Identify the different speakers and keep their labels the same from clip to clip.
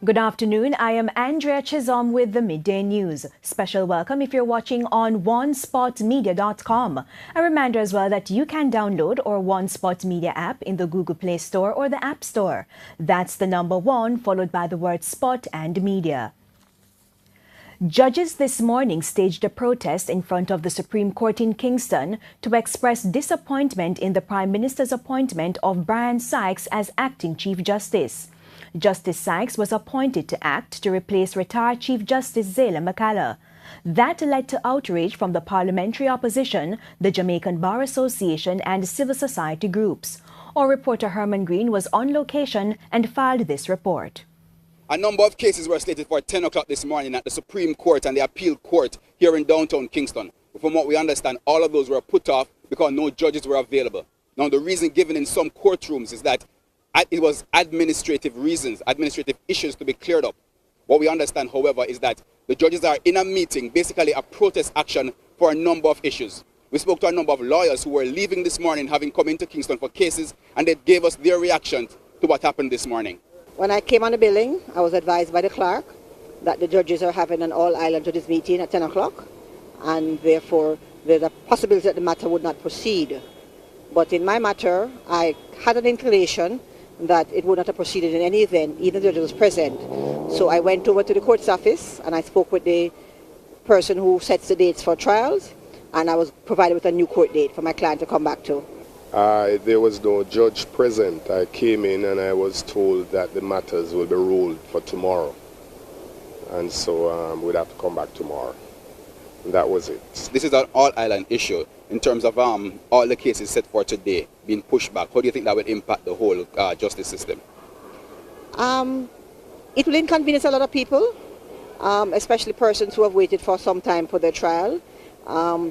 Speaker 1: Good afternoon. I am Andrea Chisholm with the Midday News. Special welcome if you're watching on onespotmedia.com. A reminder as well that you can download our One Spot Media app in the Google Play Store or the App Store. That's the number 1 followed by the word spot and media. Judges this morning staged a protest in front of the Supreme Court in Kingston to express disappointment in the Prime Minister's appointment of Brian Sykes as acting Chief Justice. Justice Sykes was appointed to act to replace retired Chief Justice Zela McCalla. That led to outrage from the parliamentary opposition, the Jamaican Bar Association and civil society groups. Our reporter Herman Green was on location and filed this report.
Speaker 2: A number of cases were slated for 10 o'clock this morning at the Supreme Court and the Appeal Court here in downtown Kingston. From what we understand, all of those were put off because no judges were available. Now, the reason given in some courtrooms is that it was administrative reasons, administrative issues to be cleared up. What we understand, however, is that the judges are in a meeting, basically a protest action for a number of issues. We spoke to a number of lawyers who were leaving this morning, having come into Kingston for cases, and they gave us their reaction to what happened this morning.
Speaker 3: When I came on the billing, I was advised by the clerk that the judges are having an all-island judges meeting at 10 o'clock, and therefore there's a possibility that the matter would not proceed. But in my matter, I had an inclination that it would not have proceeded in any event, even though the judge was present. So I went over to the court's office and I spoke with the person who sets the dates for trials, and I was provided with a new court date for my client to come back to.
Speaker 4: There was no judge present. I came in and I was told that the matters will be ruled for tomorrow. And so we'd have to come back tomorrow. And that was it.
Speaker 2: This is an all-island issue in terms of all the cases set for today being pushed back. How do you think that will impact the whole justice system?
Speaker 3: It will inconvenience a lot of people, especially persons who have waited for some time for their trial.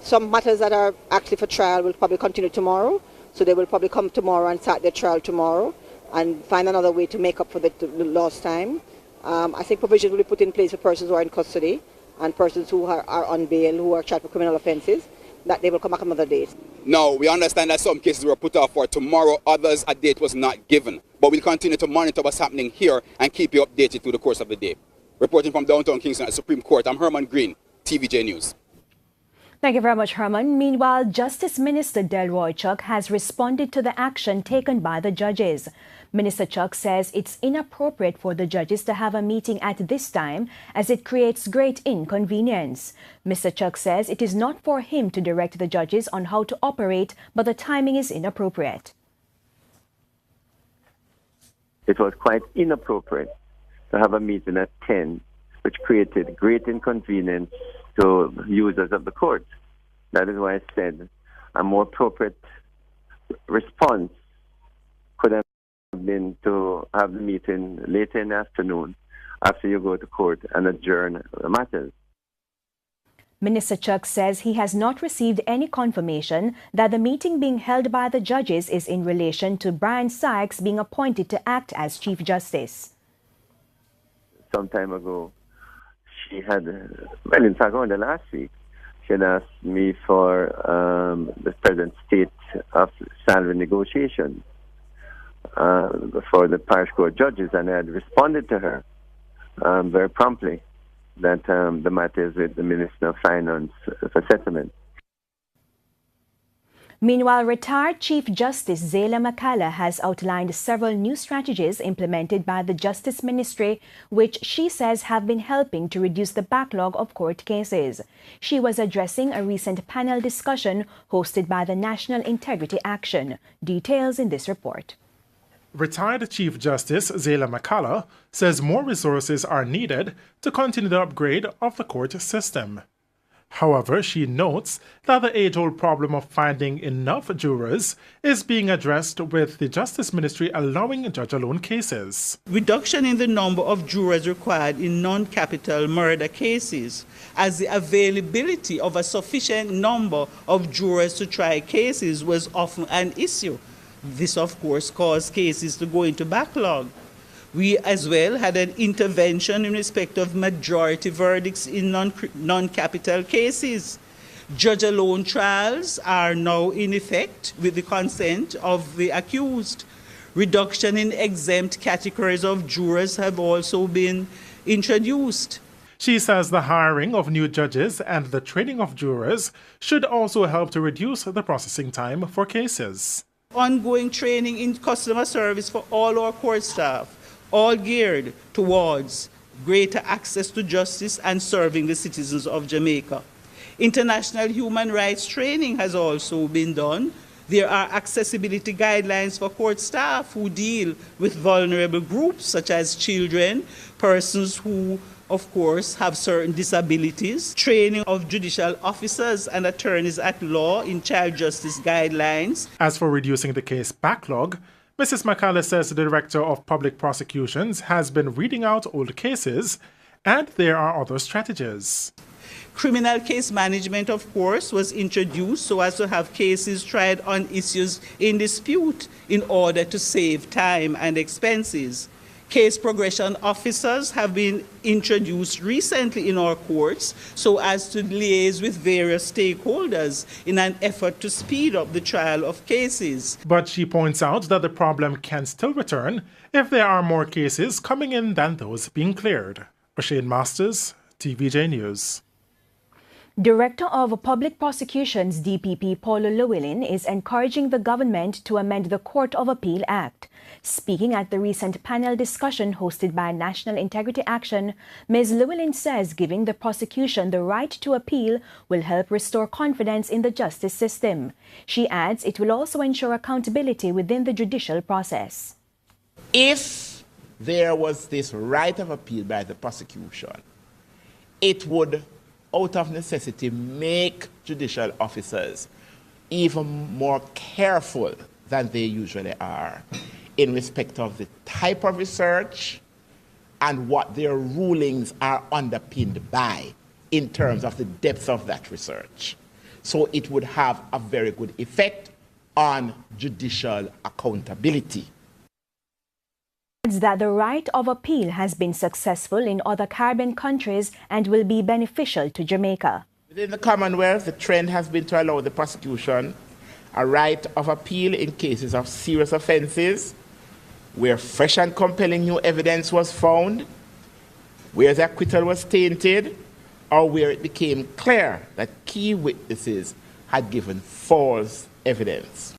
Speaker 3: Some matters that are actually for trial will probably continue tomorrow, so they will probably come tomorrow and start their trial tomorrow and find another way to make up for the lost time. I think provisions will be put in place for persons who are in custody and persons who are on bail, who are charged with criminal offences, that they will come back another day.
Speaker 2: Now, we understand that some cases were put off for tomorrow, others a date was not given. But we'll continue to monitor what's happening here and keep you updated through the course of the day. Reporting from downtown Kingston at the Supreme Court, I'm Herman Green, TVJ News.
Speaker 1: Thank you very much, Herman. Meanwhile, Justice Minister Delroy Chuck has responded to the action taken by the judges. Minister Chuck says it's inappropriate for the judges to have a meeting at this time as it creates great inconvenience. Mr. Chuck says it is not for him to direct the judges on how to operate, but the timing is inappropriate.
Speaker 5: It was quite inappropriate to have a meeting at 10, which created great inconvenience to users of the court. That is why I said a more appropriate response could have been to have the meeting later in the afternoon after you go to court and adjourn the matters.
Speaker 1: Minister Chuck says he has not received any confirmation that the meeting being held by the judges is in relation to Brian Sykes being appointed to act as Chief Justice.
Speaker 5: Some time ago, she had, well, in fact, on the last week, she had asked me for the present state of salary negotiations for the parish court judges, and I had responded to her very promptly that the matter is with the Minister of Finance for settlement.
Speaker 1: Meanwhile, retired Chief Justice Zela McCalla has outlined several new strategies implemented by the Justice Ministry, which she says have been helping to reduce the backlog of court cases. She was addressing a recent panel discussion hosted by the National Integrity Action. Details in this report.
Speaker 6: Retired Chief Justice Zela McCalla says more resources are needed to continue the upgrade of the court system. However, she notes that the age-old problem of finding enough jurors is being addressed with the Justice Ministry allowing judge-alone cases.
Speaker 7: Reduction in the number of jurors required in non-capital murder cases, as the availability of a sufficient number of jurors to try cases was often an issue. This, of course, caused cases to go into backlog. We as well had an intervention in respect of majority verdicts in non-capital cases. Judge-alone trials are now in effect with the consent of the accused. Reduction in exempt categories of jurors have also been introduced.
Speaker 6: She says the hiring of new judges and the training of jurors should also help to reduce the processing time for cases.
Speaker 7: Ongoing training in customer service for all our court staff, all geared towards greater access to justice and serving the citizens of Jamaica. International human rights training has also been done. There are accessibility guidelines for court staff who deal with vulnerable groups such as children, persons who, of course, have certain disabilities, training of judicial officers and attorneys at law in child justice guidelines.
Speaker 6: As for reducing the case backlog, Mrs. McCallum says the Director of Public Prosecutions has been reading out old cases, and there are other strategies.
Speaker 7: Criminal case management, of course, was introduced so as to have cases tried on issues in dispute in order to save time and expenses. Case progression officers have been introduced recently in our courts so as to liaise with various stakeholders in an effort to speed up the trial of cases.
Speaker 6: But she points out that the problem can still return if there are more cases coming in than those being cleared. O'Shane Masters, TVJ News.
Speaker 1: Director of Public Prosecutions DPP Paulo Llewellyn is encouraging the government to amend the Court of Appeal Act. Speaking at the recent panel discussion hosted by National Integrity Action, Ms. Llewellyn says giving the prosecution the right to appeal will help restore confidence in the justice system. She adds it will also ensure accountability within the judicial process.
Speaker 8: If there was this right of appeal by the prosecution, it would, out of necessity, make judicial officers even more careful than they usually are in respect of the type of research and what their rulings are underpinned by in terms of the depth of that research. So it would have a very good effect on judicial accountability.
Speaker 1: That the right of appeal has been successful in other Caribbean countries and will be beneficial to Jamaica.
Speaker 8: Within the Commonwealth, the trend has been to allow the prosecution a right of appeal in cases of serious offences, where fresh and compelling new evidence was found, where the acquittal was tainted, or where it became clear that key witnesses had given false evidence.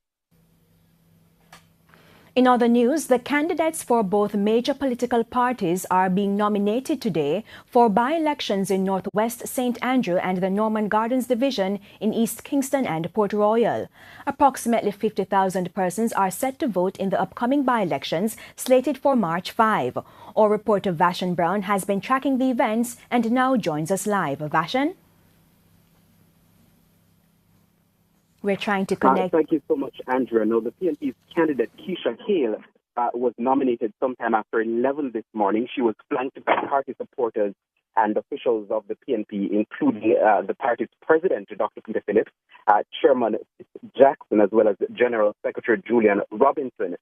Speaker 1: In other news, the candidates for both major political parties are being nominated today for by-elections in Northwest St. Andrew and the Norman Gardens Division in East Kingston and Port Royal. Approximately 50,000 persons are set to vote in the upcoming by-elections slated for March 5. Our reporter Vashan Brown has been tracking the events and now joins us live. Vashan? We're trying to connect.
Speaker 9: Thank you so much, Andrea. Now, the PNP's candidate, Keisha Hale, was nominated sometime after 11 this morning. She was flanked by party supporters and officials of the PNP, including the party's president, Dr. Peter Phillips, Chairman Jackson, as well as General Secretary Julian Robinson.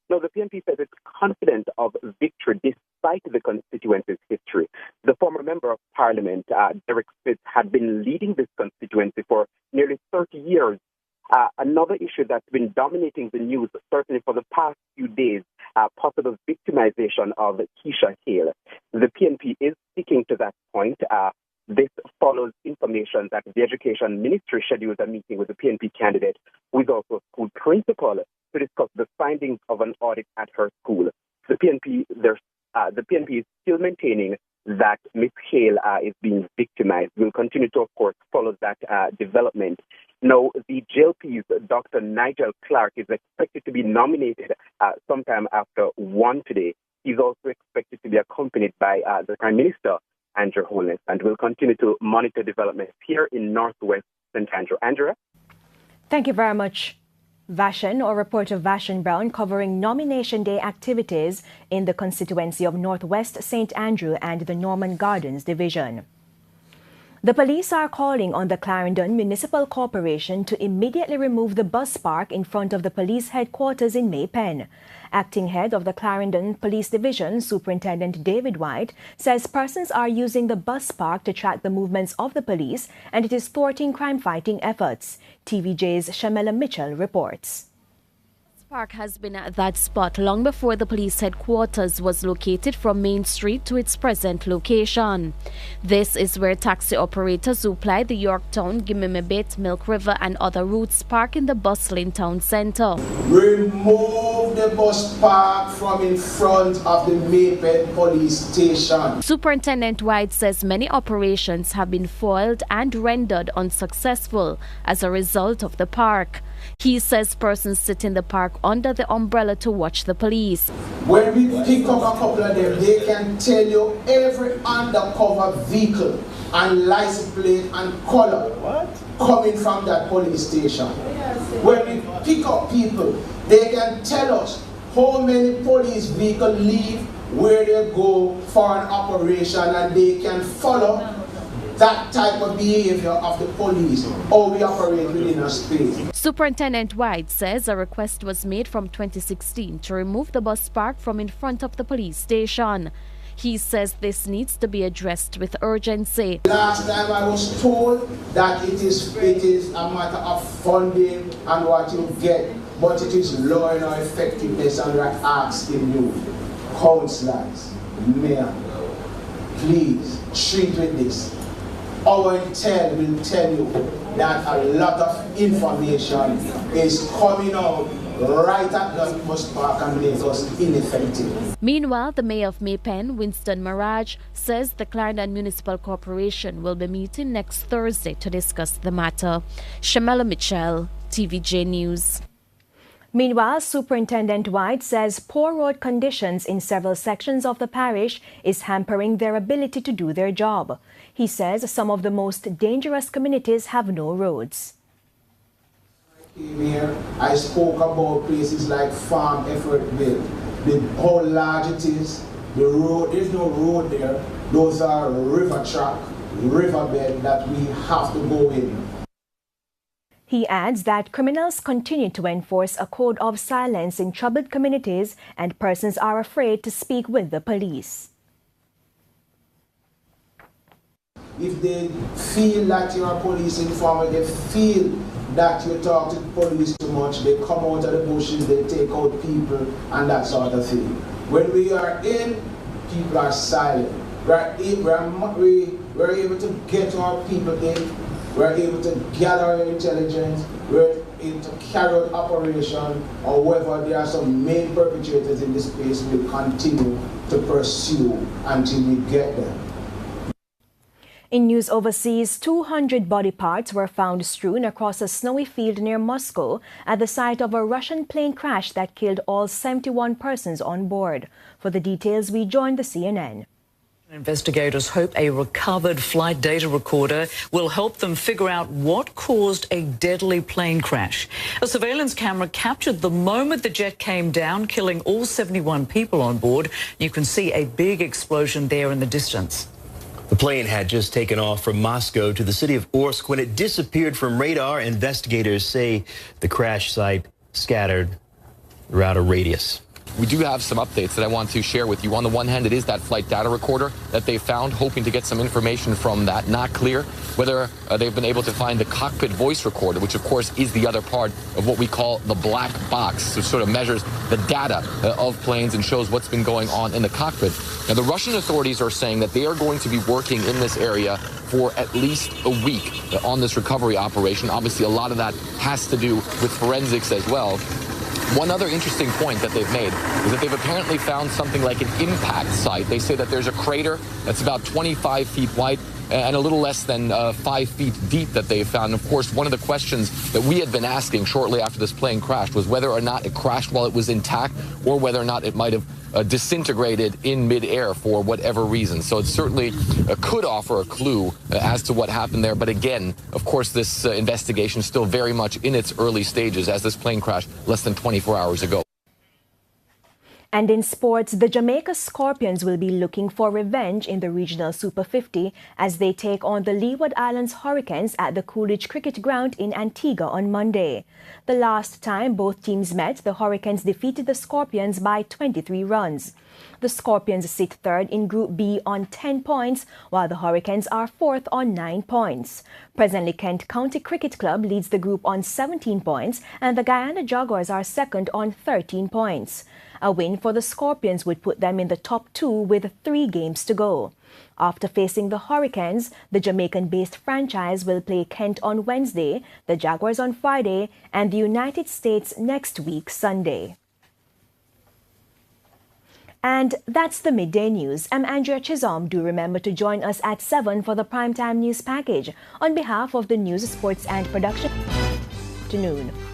Speaker 9: Now, the PNP says it's confident of victory despite the constituency's history. The former Member of Parliament, Derek Smith, had been leading this constituency for nearly 30 years. Another issue that's been dominating the news, certainly for the past few days, possible victimization of Keisha Hale. The PNP is sticking to that point. This follows information that the Education Ministry scheduled a meeting with the PNP candidate, who is also a school principal, to discuss the findings of an audit at her school. The PNP is still maintaining that Ms. Hale is being victimized. We'll continue to, of course, follow that development. Now, the JLP's Dr. Nigel Clark is expected to be nominated sometime after 1 today. He's also expected to be accompanied by the Prime Minister, Andrew Holness, and we'll continue to monitor developments here in Northwest St. Andrew. Andrea?
Speaker 1: Thank you very much, Vashan. Our reporter Vashan Brown covering nomination day activities in the constituency of Northwest St. Andrew and the Norman Gardens Division. The police are calling on the Clarendon Municipal Corporation to immediately remove the bus park in front of the police headquarters in Maypen. Acting head of the Clarendon Police Division, Superintendent David White, says persons are using the bus park to track the movements of the police and it is thwarting crime-fighting efforts. TVJ's Shamela Mitchell reports.
Speaker 10: Park has been at that spot long before the police headquarters was located from Main Street to its present location. This is where taxi operators who ply the Yorktown, Gimme-Me-Bit, Milk River and other routes park in the bustling town centre.
Speaker 11: Remove the bus park from in front of the Maypet police station.
Speaker 10: Superintendent White says many operations have been foiled and rendered unsuccessful as a result of the park. He says persons sit in the park under the umbrella to watch the police.
Speaker 11: When we pick up a couple of them, they can tell you every undercover vehicle and license plate and color coming from that police station. When we pick up people, they can tell us how many police vehicles leave, where they go for an operation, and they can follow that type of behavior of the police, how we operate within a space.
Speaker 10: Superintendent White says a request was made from 2016 to remove the bus park from in front of the police station. He says this needs to be addressed with urgency.
Speaker 11: Last time I was told that it is a matter of funding and what you get, but it is law and effectiveness, and we're asking you, councillors, mayor, please treat with this. Our intel will tell you that a lot of information is coming out right at the bus park and makes us ineffective.
Speaker 10: Meanwhile, the mayor of Maypen, Winston Mirage, says the Clarendon Municipal Corporation will be meeting next Thursday to discuss the matter. Shamela Mitchell, TVJ News.
Speaker 1: Meanwhile, Superintendent White says poor road conditions in several sections of the parish is hampering their ability to do their job. He says some of the most dangerous communities have no roads.
Speaker 11: I came here, I spoke about places like Farm Effortville, how large it is. The road, there's no road there. Those are river track, riverbed that we have to go in.
Speaker 1: He adds that criminals continue to enforce a code of silence in troubled communities and persons are afraid to speak with the police.
Speaker 11: If they feel that you're a police informer, they feel that you talk to the police too much, they come out of the bushes, they take out people and that sort of thing. When we are in, people are silent. We're able to get our people in. We're able to gather our intelligence, we're able to carry out operation, or whether there are some main perpetrators in this space, we'll continue to pursue until we get them.
Speaker 1: In news overseas, 200 body parts were found strewn across a snowy field near Moscow at the site of a Russian plane crash that killed all 71 persons on board. For the details, we join the CNN.
Speaker 12: Investigators hope a recovered flight data recorder will help them figure out what caused a deadly plane crash. A surveillance camera captured the moment the jet came down, killing all 71 people on board. You can see a big explosion there in the distance.
Speaker 13: The plane had just taken off from Moscow to the city of Orsk. When it disappeared from radar, investigators say the crash site scattered throughout a radius.
Speaker 14: We do have some updates that I want to share with you. On the one hand, it is that flight data recorder that they found, hoping to get some information from that. Not clear whether they've been able to find the cockpit voice recorder, which of course is the other part of what we call the black box, which sort of measures the data of planes and shows what's been going on in the cockpit. Now, the Russian authorities are saying that they are going to be working in this area for at least a week on this recovery operation. Obviously, a lot of that has to do with forensics as well. One other interesting point that they've made is that they've apparently found something like an impact site. They say that there's a crater that's about 25 feet wide and a little less than 5 feet deep that they found. And of course, one of the questions that we had been asking shortly after this plane crashed was whether or not it crashed while it was intact or whether or not it might have disintegrated in midair for whatever reason. So it certainly could offer a clue as to what happened there. But again, of course, this investigation is still very much in its early stages as this plane crashed less than 24 hours ago.
Speaker 1: And in sports, the Jamaica Scorpions will be looking for revenge in the Regional Super 50 as they take on the Leeward Islands Hurricanes at the Coolidge Cricket Ground in Antigua on Monday. The last time both teams met, the Hurricanes defeated the Scorpions by 23 runs. The Scorpions sit third in Group B on 10 points, while the Hurricanes are fourth on 9 points. Presently, Kent County Cricket Club leads the group on 17 points, and the Guyana Jaguars are second on 13 points. A win for the Scorpions would put them in the top 2 with 3 games to go. After facing the Hurricanes, the Jamaican-based franchise will play Kent on Wednesday, the Jaguars on Friday, and the United States next week, Sunday. And that's the Midday News. I'm Andrea Chisholm. Do remember to join us at 7 for the Primetime News Package. On behalf of the News, Sports and Production, afternoon.